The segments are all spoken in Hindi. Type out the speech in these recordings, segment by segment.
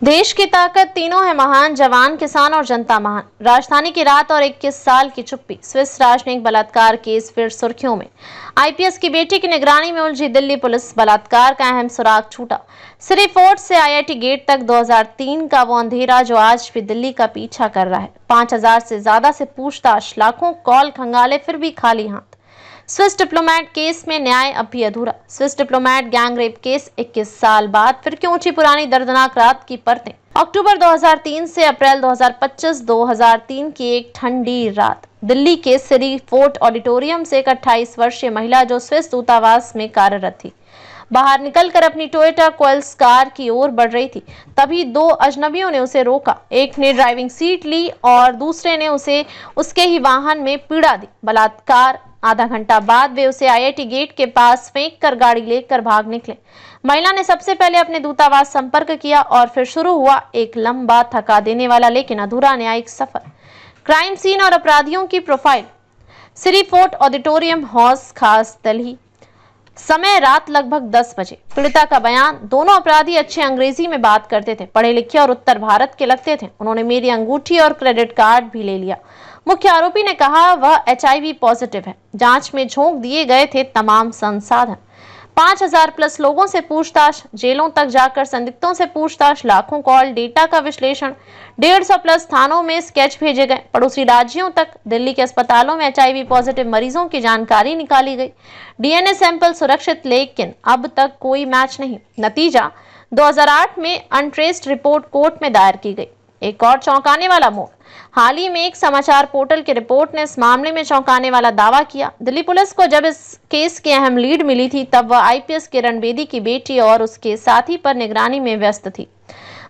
देश की ताकत तीनों है महान, जवान, किसान और जनता महान। राजधानी की रात और 21 साल की चुप्पी। स्विस राजनयिक बलात्कार केस फिर सुर्खियों में। आईपीएस की बेटी की निगरानी में उलझी दिल्ली पुलिस, बलात्कार का अहम सुराग छूटा। सिरी फोर्ट से आईआईटी गेट तक 2003 का वो अंधेरा जो आज भी दिल्ली का पीछा कर रहा है। 5000 से ज्यादा से पूछताछ, लाखों कॉल खंगाले, फिर भी खाली हाथ। स्विस डिप्लोमेट केस में न्याय अब भी अधूरा। Swiss diplomat gang rape case 21 साल बाद फिर क्यों ऊंची पुरानी दर्दनाक रात की परतें। अक्टूबर 2003 से अप्रैल 2025 की एक ठंडी रात। दिल्ली के सिरी फोर्ट ऑडिटोरियम से एक 28 वर्षीय महिला जो स्विस दूतावास में कार्यरत थी, बाहर निकलकर अपनी टोयोटा कोएल्स कार की ओर बढ़ रही थी। तभी दो अजनबियों ने उसे रोका। एक ने ड्राइविंग सीट ली और दूसरे ने उसे उसके ही वाहन में पीड़ा दी। बलात्कार। आधा घंटा बाद वे उसे आईआईटी गेट के पास फेंक कर गाड़ी लेकर भाग निकले। महिला ने सबसे पहले अपने दूतावास संपर्क किया और फिर शुरू हुआ एक लंबा, थका देने वाला लेकिन अधूरा न्यायिक सफर। क्राइम सीन और अपराधियों की प्रोफाइल। सिरी फोर्ट ऑडिटोरियम हौस खास दिल्ली। समय रात लगभग 10 बजे। पीड़िता का बयान। दोनों अपराधी अच्छे अंग्रेजी में बात करते थे, पढ़े लिखे और उत्तर भारत के लगते थे। उन्होंने मेरी अंगूठी और क्रेडिट कार्ड भी ले लिया। मुख्य आरोपी ने कहा वह एचआईवी पॉजिटिव है। जांच में झोंक दिए गए थे तमाम संसाधन। 5000 प्लस लोगों से पूछताछ, जेलों तक जाकर संदिग्धों से पूछताछ, लाखों कॉल, डेटा का विश्लेषण, 150 प्लस थानों में स्केच भेजे गए, पड़ोसी राज्यों तक। दिल्ली के अस्पतालों में एचआईवी पॉजिटिव मरीजों की जानकारी निकाली गई। डीएनए सैंपल सुरक्षित, लेकिन अब तक कोई मैच नहीं। नतीजा 2008 में अनट्रेस्ड रिपोर्ट कोर्ट में दायर की गई। एक और चौंकाने वाला मोड़। हाल ही में एक समाचार पोर्टल की रिपोर्ट ने इस मामले में चौंकाने वाला दावा किया। दिल्ली पुलिस को जब इस केस की अहम लीड मिली थी, तब वह आईपीएस किरण बेदी की बेटी और उसके साथी पर निगरानी में व्यस्त थी।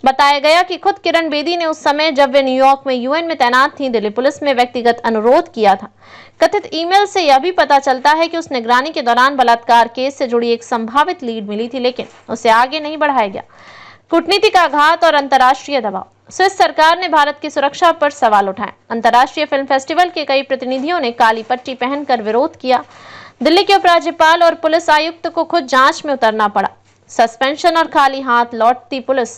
बताया गया कि खुद किरण बेदी ने उस समय, जब वे न्यूयॉर्क में यूएन में तैनात थी, दिल्ली पुलिस में व्यक्तिगत अनुरोध किया था। कथित ईमेल से यह भी पता चलता है कि उस निगरानी के दौरान बलात्कार केस से जुड़ी एक संभावित लीड मिली थी, लेकिन उसे आगे नहीं बढ़ाया गया। कूटनीतिक आघात और अंतर्राष्ट्रीय दबाव। स्विस सरकार ने भारत की सुरक्षा पर सवाल उठाए। अंतर्राष्ट्रीय फिल्म फेस्टिवल के कई प्रतिनिधियों ने काली पट्टी पहनकर विरोध किया। दिल्ली के उपराज्यपाल और पुलिस आयुक्त को खुद जांच में उतरना पड़ा। सस्पेंशन और खाली हाथ लौटती पुलिस।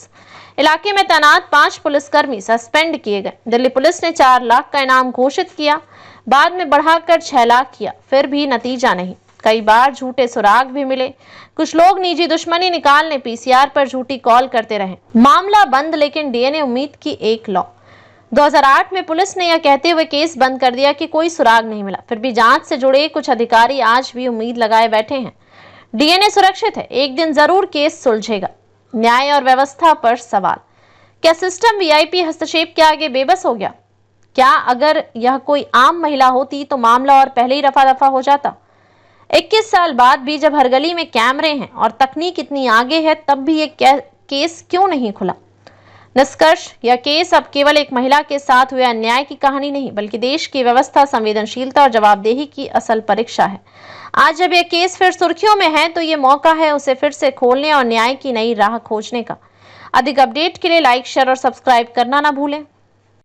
इलाके में तैनात 5 पुलिसकर्मी सस्पेंड किए गए। दिल्ली पुलिस ने 4 लाख का इनाम घोषित किया, बाद में बढ़ाकर 6 लाख किया, फिर भी नतीजा नहीं। कई बार झूठे सुराग भी मिले। कुछ लोग निजी दुश्मनी निकालने पीसीआर पर झूठी कॉल करते रहे। मामला बंद, लेकिन डीएनए उम्मीद की एक लौ। 2008 में पुलिस ने यह कहते हुए केस बंद कर दिया कि कोई सुराग नहीं मिला। फिर भी जांच से जुड़े कुछ अधिकारी आज भी उम्मीद लगाए बैठे हैं। डीएनए सुरक्षित है, एक दिन जरूर केस सुलझेगा। न्याय और व्यवस्था पर सवाल। क्या सिस्टम वीआईपी हस्तक्षेप के आगे बेबस हो गया? क्या अगर यह कोई आम महिला होती तो मामला और पहले ही रफा दफा हो जाता? 21 साल बाद भी जब हर गली में कैमरे हैं और तकनीक इतनी आगे है, तब भी ये केस क्यों नहीं खुला? निष्कर्ष, यह केस अब केवल एक महिला के साथ हुए अन्याय की कहानी नहीं, बल्कि देश की व्यवस्था, संवेदनशीलता और जवाबदेही की असल परीक्षा है। आज जब यह केस फिर सुर्खियों में है, तो ये मौका है उसे फिर से खोलने और न्याय की नई राह खोजने का। अधिक अपडेट के लिए लाइक, शेयर और सब्सक्राइब करना ना भूलें।